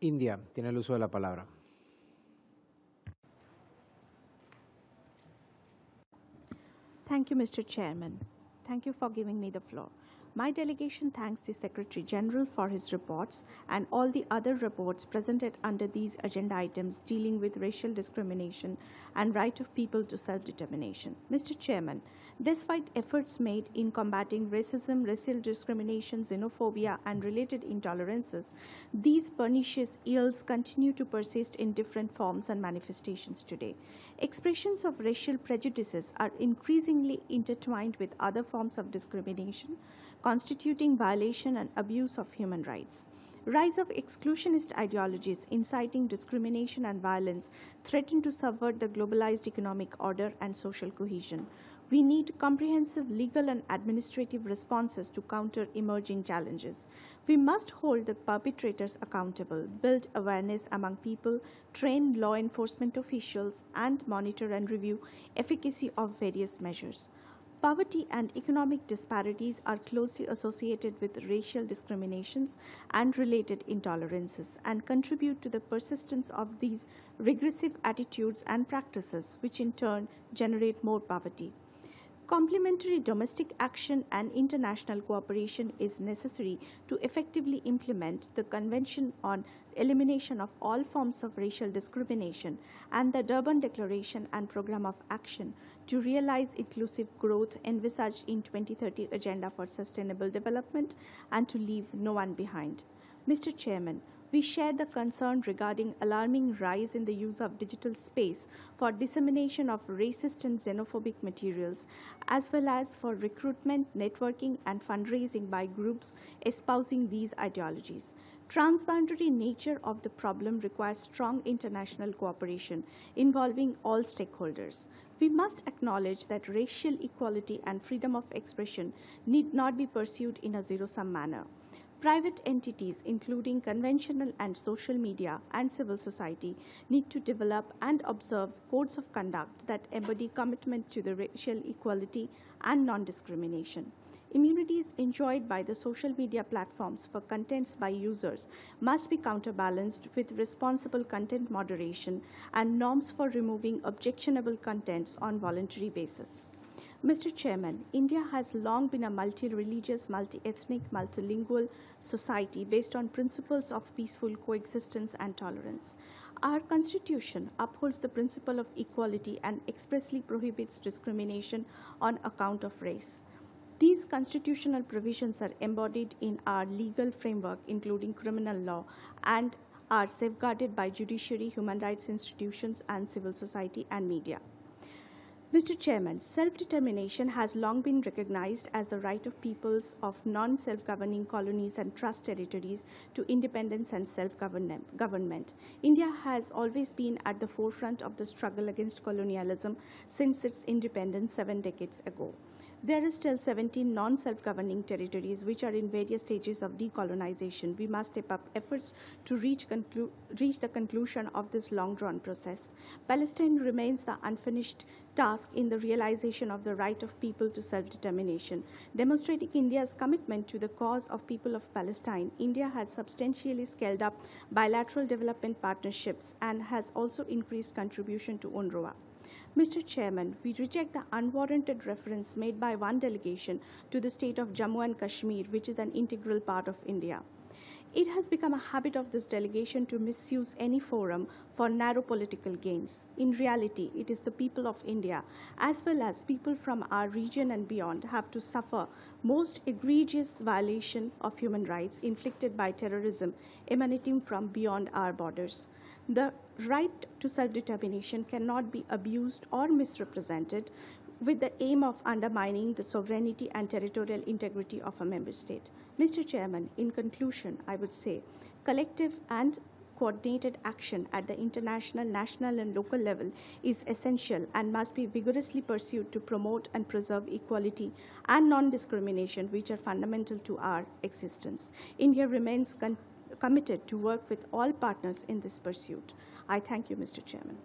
India tiene el uso de la palabra. Thank you, Mr. Chairman. Thank you for giving me the floor. My delegation thanks the Secretary General for his reports and all the other reports presented under these agenda items dealing with racial discrimination and right of people to self-determination. Mr. Chairman, despite efforts made in combating racism, racial discrimination, xenophobia, and related intolerances, these pernicious ills continue to persist in different forms and manifestations today. Expressions of racial prejudices are increasingly intertwined with other forms of discrimination, constituting violation and abuse of human rights. Rise of exclusionist ideologies inciting discrimination and violence threaten to subvert the globalized economic order and social cohesion. We need comprehensive legal and administrative responses to counter emerging challenges. We must hold the perpetrators accountable, build awareness among people, train law enforcement officials, and monitor and review efficacy of various measures. Poverty and economic disparities are closely associated with racial discriminations and related intolerances and contribute to the persistence of these regressive attitudes and practices, which in turn generate more poverty. Complementary domestic action and international cooperation is necessary to effectively implement the Convention on Elimination of All Forms of Racial Discrimination and the Durban Declaration and Programme of Action to realize inclusive growth envisaged in 2030 Agenda for Sustainable Development and to leave no one behind. Mr. Chairman, we share the concern regarding alarming rise in the use of digital space for dissemination of racist and xenophobic materials, as well as for recruitment, networking, and fundraising by groups espousing these ideologies. Transboundary nature of the problem requires strong international cooperation involving all stakeholders. We must acknowledge that racial equality and freedom of expression need not be pursued in a zero-sum manner. Private entities, including conventional and social media and civil society, need to develop and observe codes of conduct that embody commitment to the racial equality and non-discrimination. Immunities enjoyed by the social media platforms for contents by users must be counterbalanced with responsible content moderation and norms for removing objectionable contents on voluntary basis. Mr. Chairman, India has long been a multi-religious, multi-ethnic, multilingual society based on principles of peaceful coexistence and tolerance. Our Constitution upholds the principle of equality and expressly prohibits discrimination on account of race. These constitutional provisions are embodied in our legal framework, including criminal law, and are safeguarded by judiciary, human rights institutions, and civil society and media. Mr. Chairman, self-determination has long been recognized as the right of peoples of non-self-governing colonies and trust territories to independence and self-government. India has always been at the forefront of the struggle against colonialism since its independence 7 decades ago. There are still 17 non-self-governing territories which are in various stages of decolonization. We must step up efforts to reach the conclusion of this long-drawn process. Palestine remains the unfinished task in the realization of the right of people to self-determination. Demonstrating India's commitment to the cause of people of Palestine, India has substantially scaled up bilateral development partnerships and has also increased contribution to UNRWA. Mr. Chairman, we reject the unwarranted reference made by one delegation to the state of Jammu and Kashmir, which is an integral part of India. It has become a habit of this delegation to misuse any forum for narrow political gains. In reality, it is the people of India, as well as people from our region and beyond, have to suffer most egregious violation of human rights inflicted by terrorism emanating from beyond our borders. The right to self-determination cannot be abused or misrepresented with the aim of undermining the sovereignty and territorial integrity of a member state. Mr. Chairman, in conclusion, I would say collective and coordinated action at the international, national, and local level is essential and must be vigorously pursued to promote and preserve equality and non-discrimination, which are fundamental to our existence. India remains committed to work with all partners in this pursuit. I thank you, Mr. Chairman.